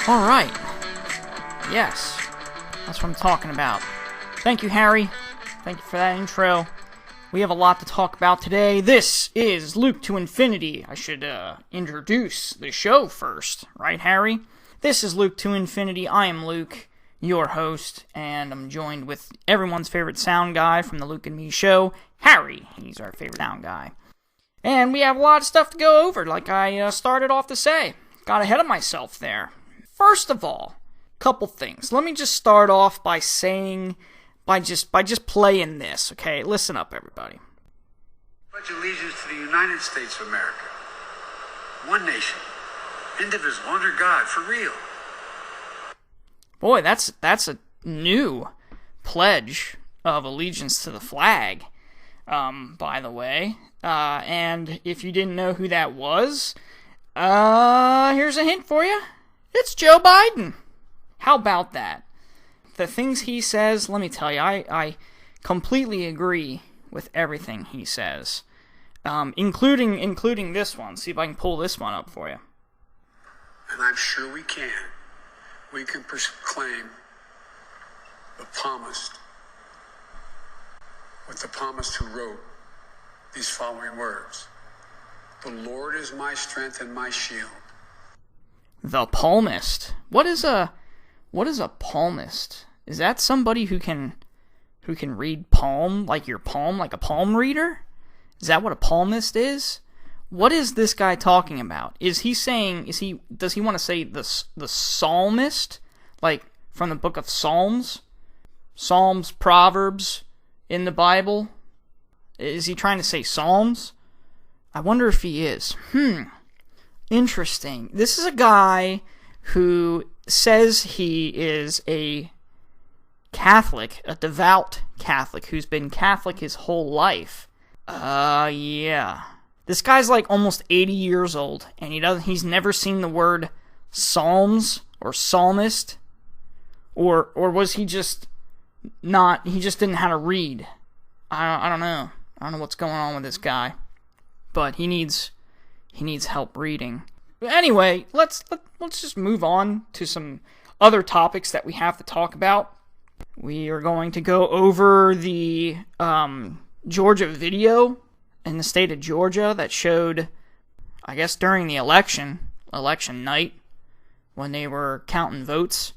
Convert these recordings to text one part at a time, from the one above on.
Alright. Yes. That's what I'm talking about. Thank you, Harry. Thank you for that intro. We have a lot to talk about today. This is Luke to Infinity. I should introduce the show first, right, Harry? This is Luke to Infinity. I am Luke, your host, and I'm joined with everyone's favorite sound guy from the Luke and Me show, Harry. He's our favorite sound guy. And we have a lot of stuff to go over, like I started off to say. Got ahead of myself there. First of all, couple things. Let me just start off by saying, by just playing this, okay? Listen up, everybody. Pledge allegiance to the United States of America. One nation, indivisible, under God, for real. Boy, that's a new pledge of allegiance to the flag, by the way. And if you didn't know who that was, here's a hint for you. It's Joe Biden. How about that? The things he says, let me tell you, I completely agree with everything he says, including this one. See if I can pull this one up for you. And I'm sure we can. We can proclaim the psalmist, with the psalmist who wrote these following words. The Lord is my strength and my shield. The palmist. What is a palmist? Is that somebody who can read palm, like your palm, like a palm reader? Is that what a palmist is? What is this guy talking about? Does he want to say the psalmist, like from the book of Psalms? Psalms, Proverbs in the Bible? Is he trying to say Psalms? I wonder if he is. Interesting. This is a guy who says he is a Catholic, a devout Catholic, who's been Catholic his whole life. Yeah. This guy's like almost 80 years old, and he's never seen the word Psalms or psalmist, or was he just he just didn't know how to read. I don't know. I don't know what's going on with this guy, but he needs help reading. But anyway, let's just move on to some other topics that we have to talk about. We are going to go over the Georgia video in the state of Georgia that showed, I guess during the election night, when they were counting votes,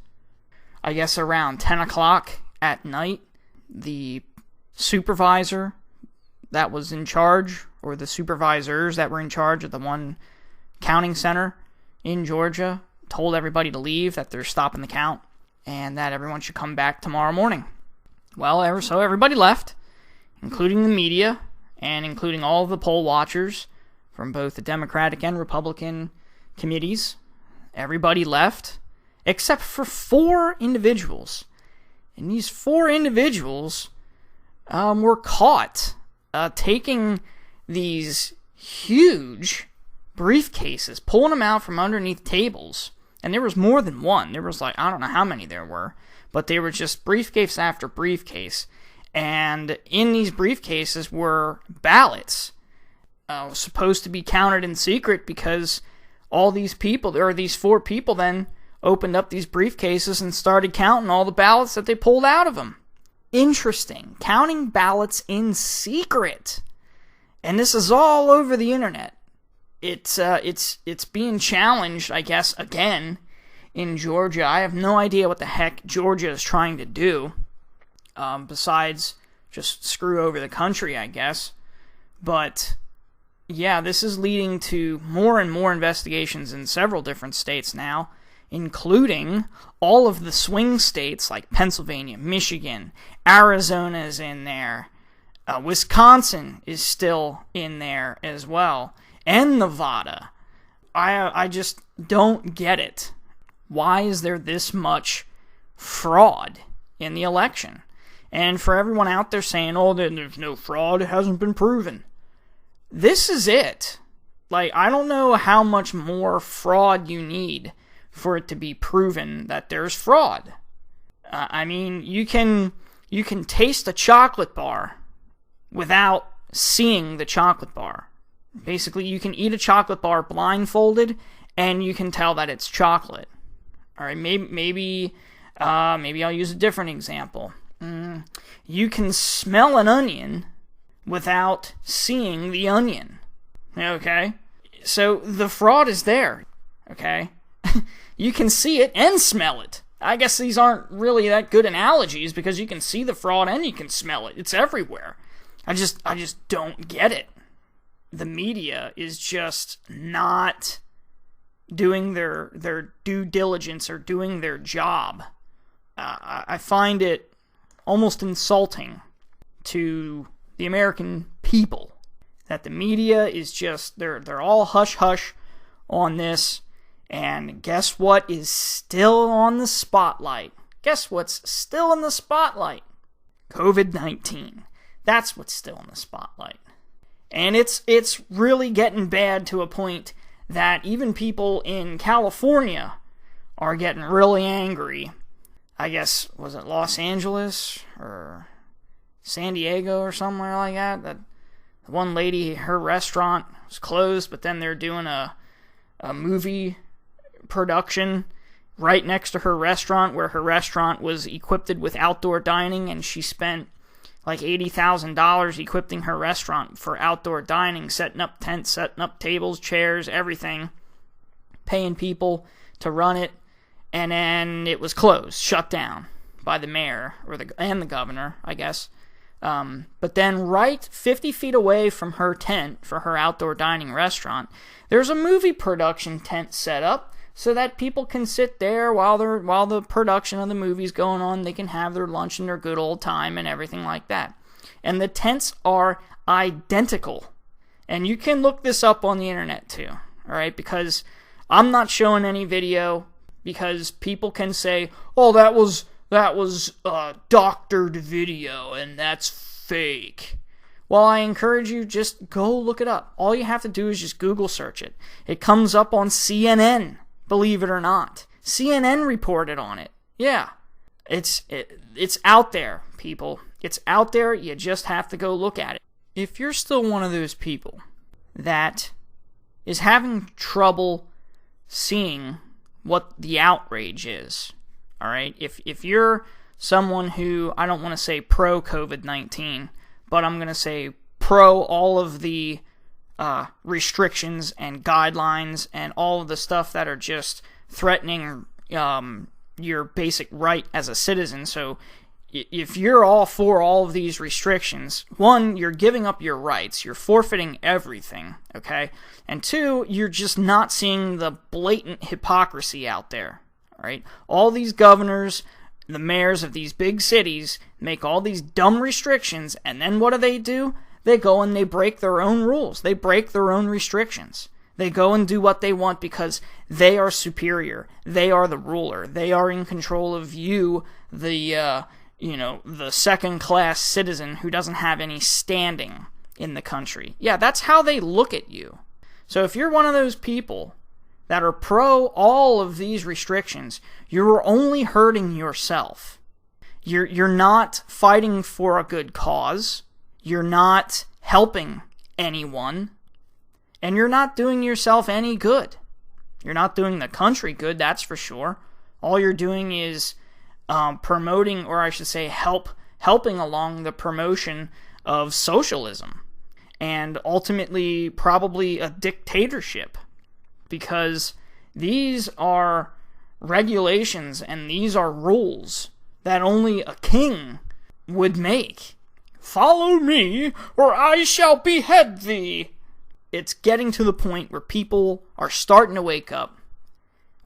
I guess around 10 o'clock at night, the supervisor that was in charge, or the supervisors that were in charge of the one counting center in Georgia, told everybody to leave, that they're stopping the count, and that everyone should come back tomorrow morning. Well, so everybody left, including the media, and including all of the poll watchers from both the Democratic and Republican committees. Everybody left, except for 4 individuals. And these 4 individuals were caught taking these huge briefcases, pulling them out from underneath tables. And there was more than one. There was I don't know how many there were, but they were just briefcase after briefcase. And in these briefcases were ballots, supposed to be counted in secret, because all these people, or these 4 people, then opened up these briefcases and started counting all the ballots that they pulled out of them. Interesting. Counting ballots in secret. And this is all over the internet. It's being challenged, I guess, again in Georgia. I have no idea what the heck Georgia is trying to do, besides just screw over the country, I guess. But yeah, this is leading to more and more investigations in several different states now, including all of the swing states like Pennsylvania, Michigan, Arizona is in there, Wisconsin is still in there as well, and Nevada. I just don't get it. Why is there this much fraud in the election? And for everyone out there saying, oh, there's no fraud, it hasn't been proven. This is it. I don't know how much more fraud you need for it to be proven that there's fraud. I mean, you can taste a chocolate bar without seeing the chocolate bar. Basically, you can eat a chocolate bar blindfolded, and you can tell that it's chocolate. All right, maybe I'll use a different example. You can smell an onion without seeing the onion. Okay? So the fraud is there. Okay? You can see it and smell it. I guess these aren't really that good analogies because you can see the fraud and you can smell it. It's everywhere. I just don't get it. The media is just not doing their due diligence or doing their job. I find it almost insulting to the American people that the media is just, they're all hush-hush on this. And guess what is still on the spotlight? Guess what's still in the spotlight? COVID-19. That's what's still in the spotlight. And it's really getting bad to a point that even people in California are getting really angry. I guess, was it Los Angeles or San Diego or somewhere like that? That one lady, her restaurant was closed, but then they're doing a movie production right next to her restaurant, where her restaurant was equipped with outdoor dining, and she spent like $80,000 equipping her restaurant for outdoor dining, setting up tents, setting up tables, chairs, everything, paying people to run it, and then it was closed, shut down by the mayor and the governor, I guess. But then right 50 feet away from her tent for her outdoor dining restaurant, there's a movie production tent set up so that people can sit there while the production of the movie's going on. They can have their lunch and their good old time and everything like that. And the tents are identical. And you can look this up on the internet too, all right? Because I'm not showing any video, because people can say, "Oh, that was doctored video and that's fake." Well, I encourage you, just go look it up. All you have to do is just Google search it. It comes up on CNN, believe it or not. CNN reported on it. Yeah. It's out there, people. It's out there. You just have to go look at it. If you're still one of those people that is having trouble seeing what the outrage is, all right? If you're someone who, I don't want to say pro-COVID-19, but I'm going to say pro all of the restrictions and guidelines and all of the stuff that are just threatening your basic right as a citizen. So if you're all for all of these restrictions, one, you're giving up your rights, you're forfeiting everything, okay? And two, you're just not seeing the blatant hypocrisy out there, all right? All these governors, the mayors of these big cities make all these dumb restrictions, and then what do? They go and they break their own rules. They break their own restrictions. They go and do what they want because they are superior. They are the ruler. They are in control of you, the second-class citizen who doesn't have any standing in the country. Yeah, that's how they look at you. So if you're one of those people that are pro all of these restrictions, you're only hurting yourself. You're not fighting for a good cause. You're not helping anyone. And you're not doing yourself any good. You're not doing the country good, that's for sure. All you're doing is promoting, or I should say helping along the promotion of socialism. And ultimately, probably a dictatorship. Because these are regulations and these are rules that only a king would make. Follow me, or I shall behead thee. It's getting to the point where people are starting to wake up,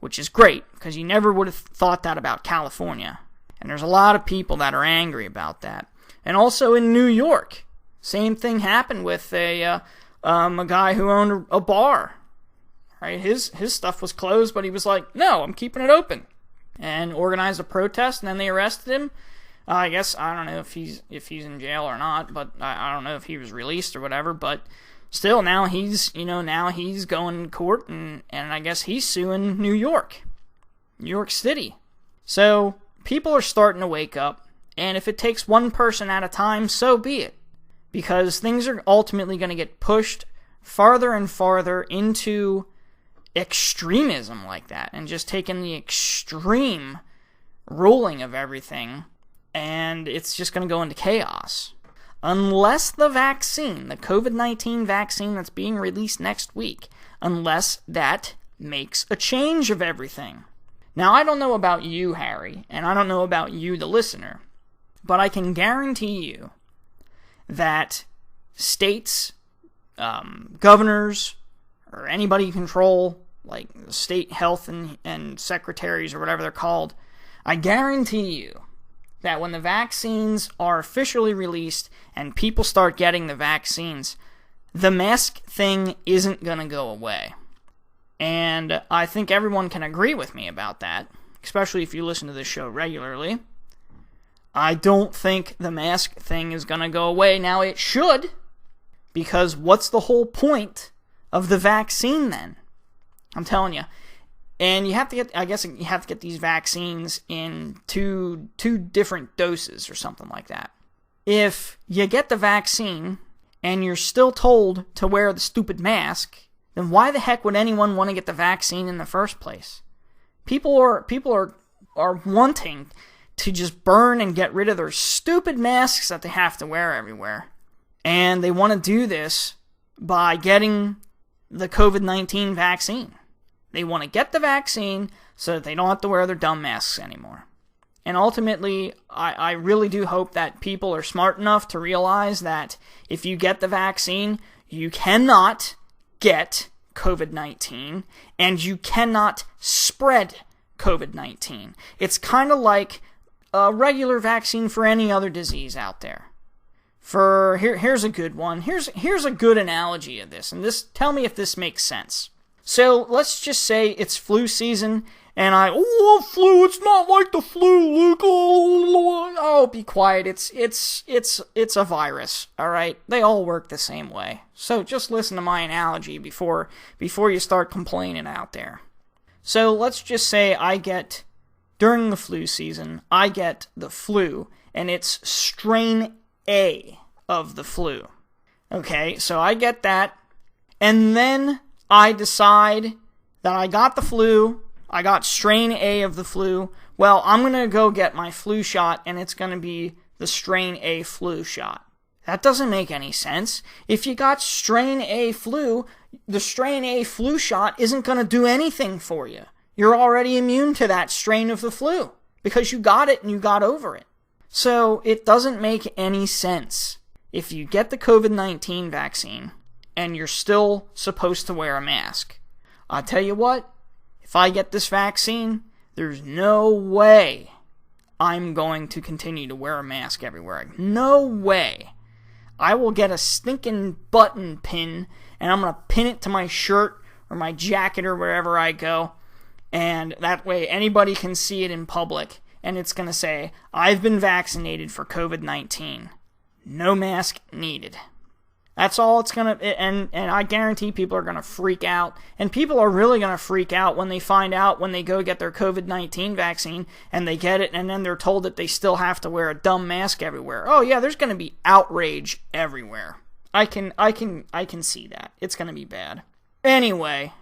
which is great, because you never would have thought that about California. And there's a lot of people that are angry about that. And also in New York, same thing happened with a guy who owned a bar. Right? His stuff was closed, but he was like, "No, I'm keeping it open," and organized a protest, and then they arrested him. I guess, I don't know if he's in jail or not, but I don't know if he was released or whatever, but still, now he's going to court, and I guess he's suing New York City. So people are starting to wake up, and if it takes one person at a time, so be it, because things are ultimately going to get pushed farther and farther into extremism like that and just taking the extreme ruling of everything, and it's just going to go into chaos. Unless the vaccine, the COVID-19 vaccine that's being released next week, unless that makes a change of everything. Now, I don't know about you, Harry, and I don't know about you, the listener, but I can guarantee you that states, governors, or anybody you control, like state health and secretaries or whatever they're called, I guarantee you that when the vaccines are officially released and people start getting the vaccines, the mask thing isn't going to go away. And I think everyone can agree with me about that, especially if you listen to this show regularly. I don't think the mask thing is going to go away. Now, it should, because what's the whole point of the vaccine then? I'm telling you. And you have to get these vaccines in two different doses or something like that. If you get the vaccine and you're still told to wear the stupid mask, then why the heck would anyone want to get the vaccine in the first place? People are wanting to just burn and get rid of their stupid masks that they have to wear everywhere. And they want to do this by getting the COVID-19 vaccine. They want to get the vaccine so that they don't have to wear their dumb masks anymore. And ultimately, I really do hope that people are smart enough to realize that if you get the vaccine, you cannot get COVID-19, and you cannot spread COVID-19. It's kind of like a regular vaccine for any other disease out there. Here's a good one. Here's a good analogy of this, and tell me if this makes sense. So let's just say it's flu season, and flu, it's not like the flu, Luke. Oh, be quiet. It's a virus, all right? They all work the same way. So just listen to my analogy before you start complaining out there. So let's just say during the flu season, I get the flu, and it's strain A of the flu. Okay, so I get that, and then I decide that I got the flu, I got strain A of the flu. Well, I'm going to go get my flu shot, and it's going to be the strain A flu shot. That doesn't make any sense. If you got strain A flu, the strain A flu shot isn't going to do anything for you. You're already immune to that strain of the flu because you got it and you got over it. So it doesn't make any sense. If you get the COVID-19 vaccine and you're still supposed to wear a mask, I'll tell you what, if I get this vaccine, there's no way I'm going to continue to wear a mask everywhere. No way. I will get a stinking button pin, and I'm going to pin it to my shirt or my jacket or wherever I go, and that way anybody can see it in public, and it's going to say, I've been vaccinated for COVID-19. No mask needed. That's all it's going to, and I guarantee people are going to freak out, and people are really going to freak out when they find out when they go get their COVID-19 vaccine, and they get it, and then they're told that they still have to wear a dumb mask everywhere. Oh yeah, there's going to be outrage everywhere. I can see that. It's going to be bad. Anyway,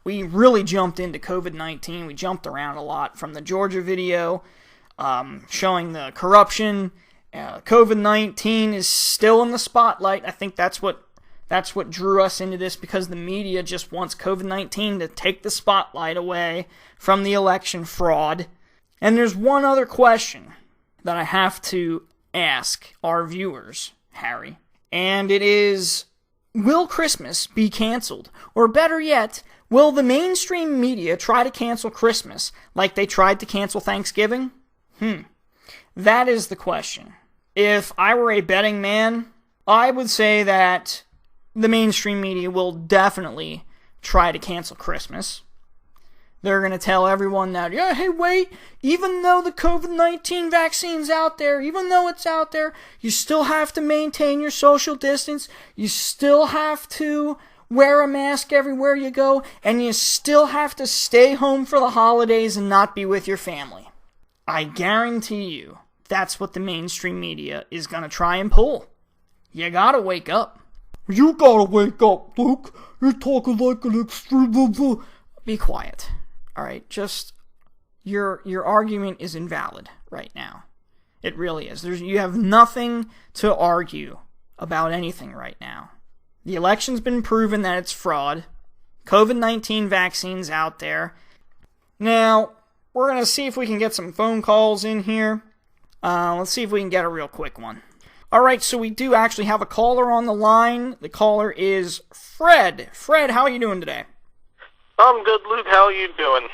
we really jumped into COVID-19. We jumped around a lot from the Georgia video, showing the corruption. COVID-19 is still in the spotlight. I think that's what drew us into this, because the media just wants COVID-19 to take the spotlight away from the election fraud. And there's one other question that I have to ask our viewers, Harry. And it is, will Christmas be canceled? Or better yet, will the mainstream media try to cancel Christmas like they tried to cancel Thanksgiving? That is the question. If I were a betting man, I would say that the mainstream media will definitely try to cancel Christmas. They're going to tell everyone that, yeah, hey, wait, even though the COVID-19 vaccine's out there, even though it's out there, you still have to maintain your social distance, you still have to wear a mask everywhere you go, and you still have to stay home for the holidays and not be with your family. I guarantee you, that's what the mainstream media is going to try and pull. You gotta wake up. You gotta wake up, Luke. You're talking like an extreme... be quiet. All right, just your argument is invalid right now. It really is. You have nothing to argue about anything right now. The election's been proven that it's fraud. COVID-19 vaccines out there. Now, we're going to see if we can get some phone calls in here. Let's see if we can get a real quick one. Alright, so we do actually have a caller on the line. The caller is Fred. Fred, how are you doing today? I'm good, Luke. How are you doing?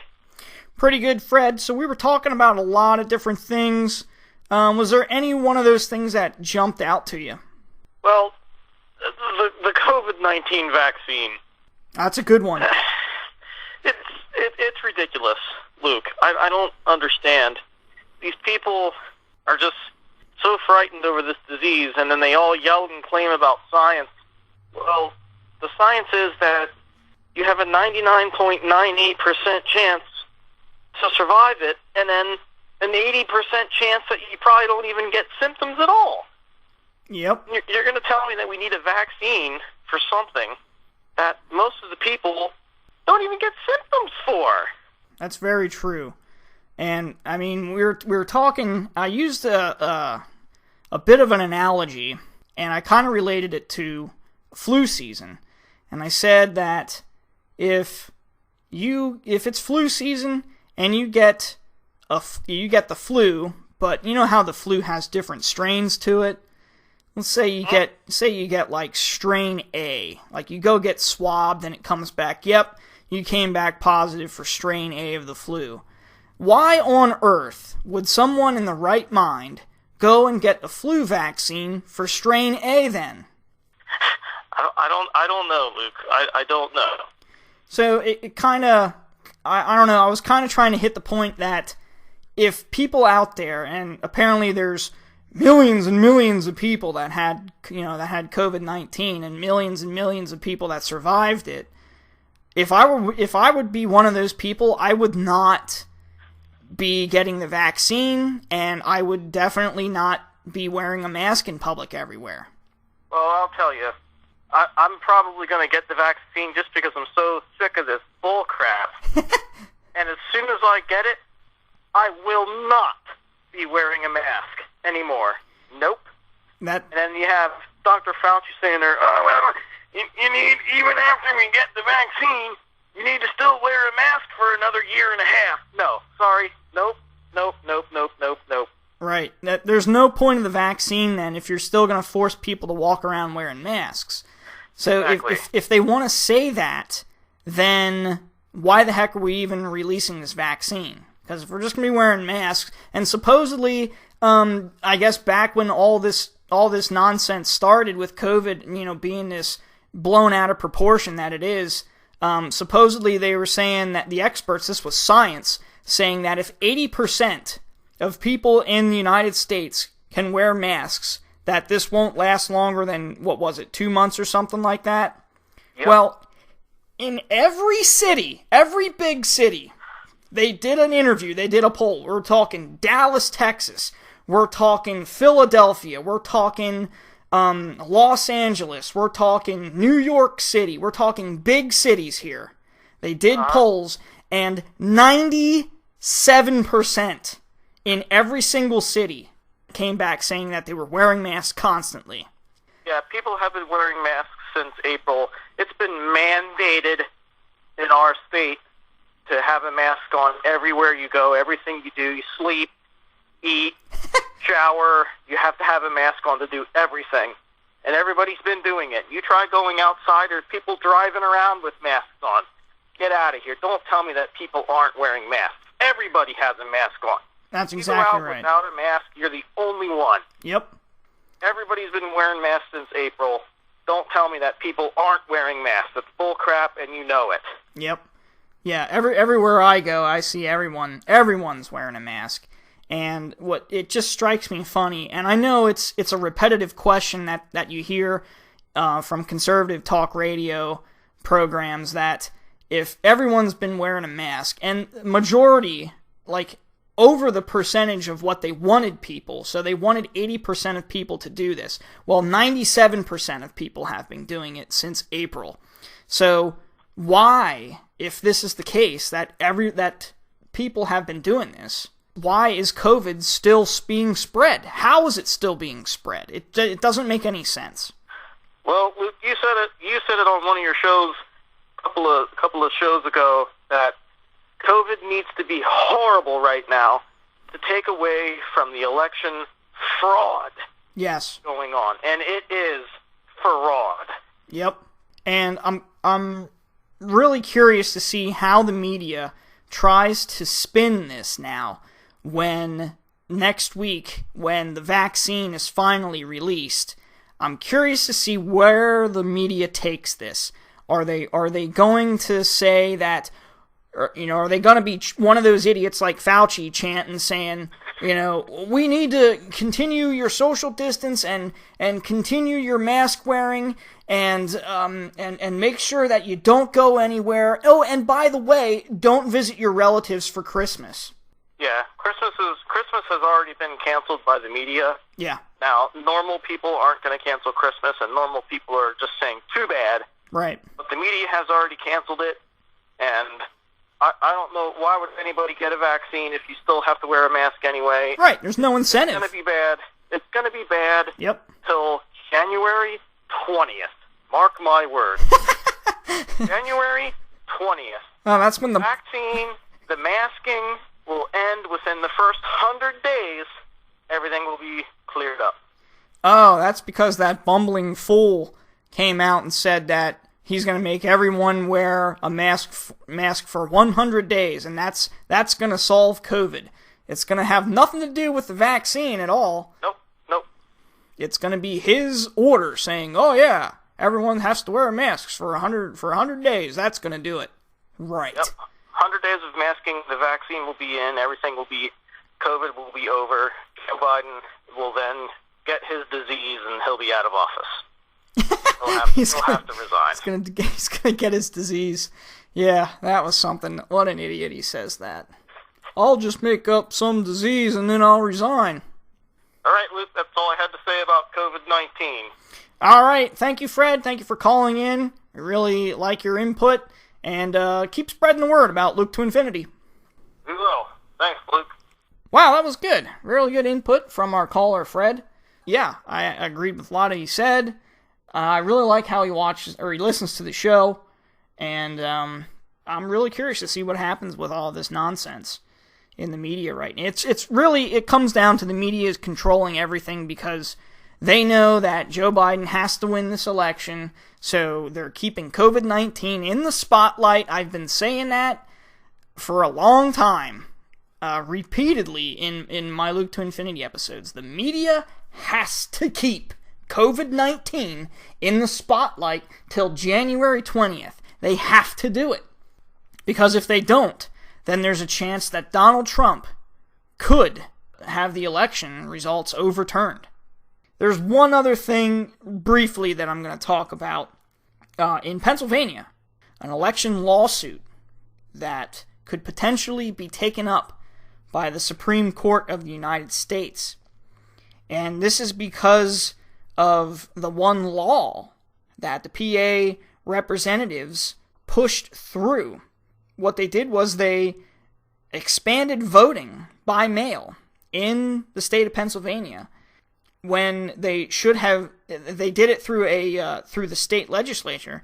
Pretty good, Fred. So we were talking about a lot of different things. Was there any one of those things that jumped out to you? Well, the COVID-19 vaccine. That's a good one. It's ridiculous, Luke. I don't understand. These people are just so frightened over this disease, and then they all yell and claim about science. Well, the science is that you have a 99.98% chance to survive it, and then an 80% chance that you probably don't even get symptoms at all. Yep. You're going to tell me that we need a vaccine for something that most of the people don't even get symptoms for. That's very true. And, I mean, we were talking, I used a bit of an analogy, and I kind of related it to flu season. And I said that if it's flu season and you get the flu, but you know how the flu has different strains to it? Let's say you get like strain A. Like you go get swabbed and it comes back, yep, you came back positive for strain A of the flu. Why on earth would someone in the right mind go and get the flu vaccine for strain A then? I don't know, Luke. I don't know. So it kind of, I don't know, I was kind of trying to hit the point that if people out there, and apparently there's millions and millions of people that had COVID-19 and millions of people that survived it, if I would be one of those people, I would not be getting the vaccine, and I would definitely not be wearing a mask in public everywhere. Well, I'll tell you, I'm probably going to get the vaccine just because I'm so sick of this bull crap. And as soon as I get it, I will not be wearing a mask anymore. Nope. And then you have Dr. Fauci saying there, oh, well, you need, even after we get the vaccine, you need to still wear a mask for another year and a half. No, sorry. Nope. Right. There's no point of the vaccine then if you're still going to force people to walk around wearing masks. So exactly. if they want to say that, then why the heck are we even releasing this vaccine? Because if we're just going to be wearing masks, and supposedly, I guess back when all this nonsense started with COVID, being this blown out of proportion that it is, supposedly they were saying that the experts, this was science, saying that if 80% of people in the United States can wear masks, that this won't last longer than, 2 months or something like that? Yep. Well, in every city, every big city, they did an interview, they did a poll. We're talking Dallas, Texas. We're talking Philadelphia. We're talking Los Angeles. We're talking New York City. We're talking big cities here. They did polls, and 97% in every single city came back saying that they were wearing masks constantly. Yeah, people have been wearing masks since April. It's been mandated in our state to have a mask on everywhere you go, everything you do. You sleep, eat, shower, you have to have a mask on to do everything. And everybody's been doing it. You try going outside, there's people driving around with masks on. Get out of here. Don't tell me that people aren't wearing masks. Everybody has a mask on. That's exactly right. You go out without a mask, you're the only one. Yep. Everybody's been wearing masks since April. Don't tell me that people aren't wearing masks. It's bull crap, and you know it. Yep. Yeah, everywhere I go, I see everyone's wearing a mask. And it just strikes me funny, and I know it's a repetitive question that you hear from conservative talk radio programs, that if everyone's been wearing a mask, and majority, like over the percentage of what they wanted people, so they wanted 80% of people to do this, well, 97% of people have been doing it since April. So why, if this is the case, that people have been doing this, why is COVID still being spread? How is it still being spread? It doesn't make any sense. Well, Luke, you said it. You said it on one of your shows a couple of shows ago that COVID needs to be horrible right now to take away from the election fraud. Yes. Going on, and it is fraud. Yep. And I'm really curious to see how the media tries to spin this now when next week, when the vaccine is finally released. I'm curious to see where the media takes this. Are they going to say that, or, are they going to be one of those idiots like Fauci chanting, saying, we need to continue your social distance and continue your mask wearing and make sure that you don't go anywhere. Oh, and by the way, don't visit your relatives for Christmas. Yeah, Christmas has already been canceled by the media. Yeah. Now, normal people aren't going to cancel Christmas, and normal people are just saying too bad. Right. But the media has already canceled it, and I don't know, why would anybody get a vaccine if you still have to wear a mask anyway? Right, there's no incentive. It's going to be bad. It's going to be bad. Yep. Till January 20th. Mark my words. January 20th. Oh, that's when the vaccine, the masking will end within the first 100 days. Everything will be cleared up. Oh, that's because that bumbling fool came out and said that he's going to make everyone wear a mask for 100 days, and that's going to solve COVID. It's going to have nothing to do with the vaccine at all. Nope. It's going to be his order saying, "Oh yeah, everyone has to wear masks for 100 days." That's going to do it. Right. Yep. 100 days of masking, the vaccine will be in, COVID will be over. Joe Biden will then get his disease and he'll be out of office. He'll have to resign. He's gonna get his disease. Yeah, that was something. What an idiot he says that. I'll just make up some disease and then I'll resign. All right, Luke, that's all I had to say about COVID-19. All right, thank you, Fred. Thank you for calling in. I really like your input. And keep spreading the word about Luke to Infinity. We will. Thanks, Luke. Wow, that was good. Really good input from our caller, Fred. Yeah, I agreed with a lot of he said. I really like how he listens to the show. And I'm really curious to see what happens with all this nonsense in the media right now. It comes down to the media is controlling everything because they know that Joe Biden has to win this election, so they're keeping COVID-19 in the spotlight. I've been saying that for a long time, repeatedly in my Luke to Infinity episodes. The media has to keep COVID-19 in the spotlight till January 20th. They have to do it. Because if they don't, then there's a chance that Donald Trump could have the election results overturned. There's one other thing, briefly, that I'm going to talk about. In Pennsylvania, an election lawsuit that could potentially be taken up by the Supreme Court of the United States. And this is because of the one law that the PA representatives pushed through. What they did was they expanded voting by mail in the state of Pennsylvania, when they should have, they did it through the state legislature,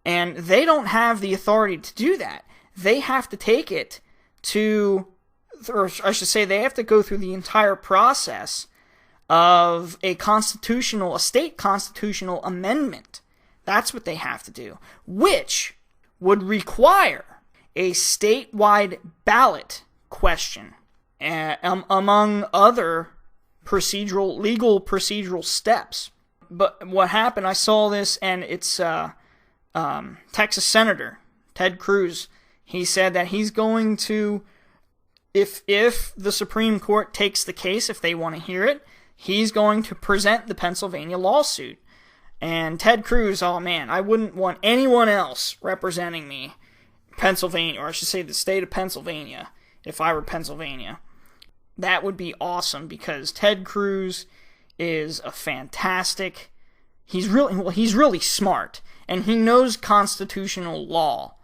and they don't have the authority to do that. They have to take it to, or I should say, they have to go through the entire process of a state constitutional amendment. That's what they have to do, which would require a statewide ballot question, among other legal procedural steps. But what happened, I saw this, and it's Texas Senator Ted Cruz. He said that he's going to, if the Supreme Court takes the case, if they want to hear it, he's going to present the Pennsylvania lawsuit. And Ted Cruz, oh man, I wouldn't want anyone else representing me, Pennsylvania, or I should say the state of Pennsylvania, if I were Pennsylvania. That would be awesome, because Ted Cruz is a he's really smart, and he knows constitutional law.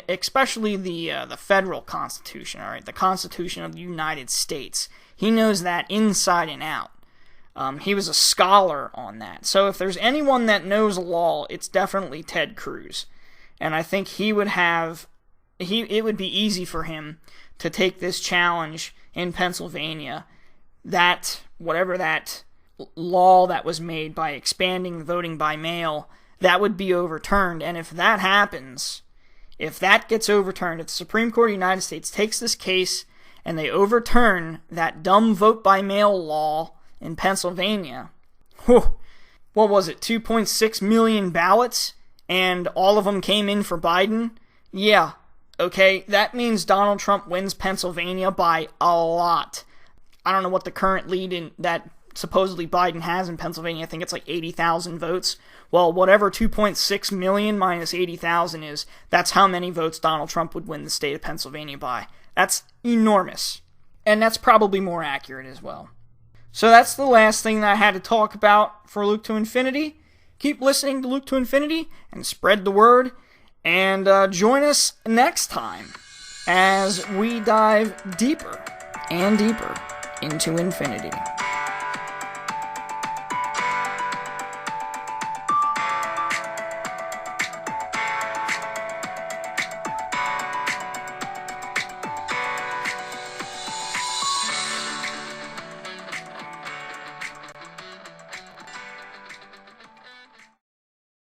especially the federal Constitution, all right, the Constitution of the United States. He knows that inside and out. He was a scholar on that. So if there's anyone that knows law, it's definitely Ted Cruz. And I think it would be easy for him to take this challenge in Pennsylvania, that whatever that law that was made by expanding voting by mail, that would be overturned. And if that happens, if that gets overturned, if the Supreme Court of the United States takes this case and they overturn that dumb vote by mail law in Pennsylvania, what was it, 2.6 million ballots, and all of them came in for Biden? Yeah, okay, that means Donald Trump wins Pennsylvania by a lot. I don't know what the current lead in that supposedly Biden has in Pennsylvania. I think it's like 80,000 votes. Well, whatever 2.6 million minus 80,000 is, that's how many votes Donald Trump would win the state of Pennsylvania by. That's enormous. And that's probably more accurate as well. So that's the last thing that I had to talk about for Luke to Infinity. Keep listening to Luke to Infinity and spread the word. And join us next time as we dive deeper and deeper into infinity.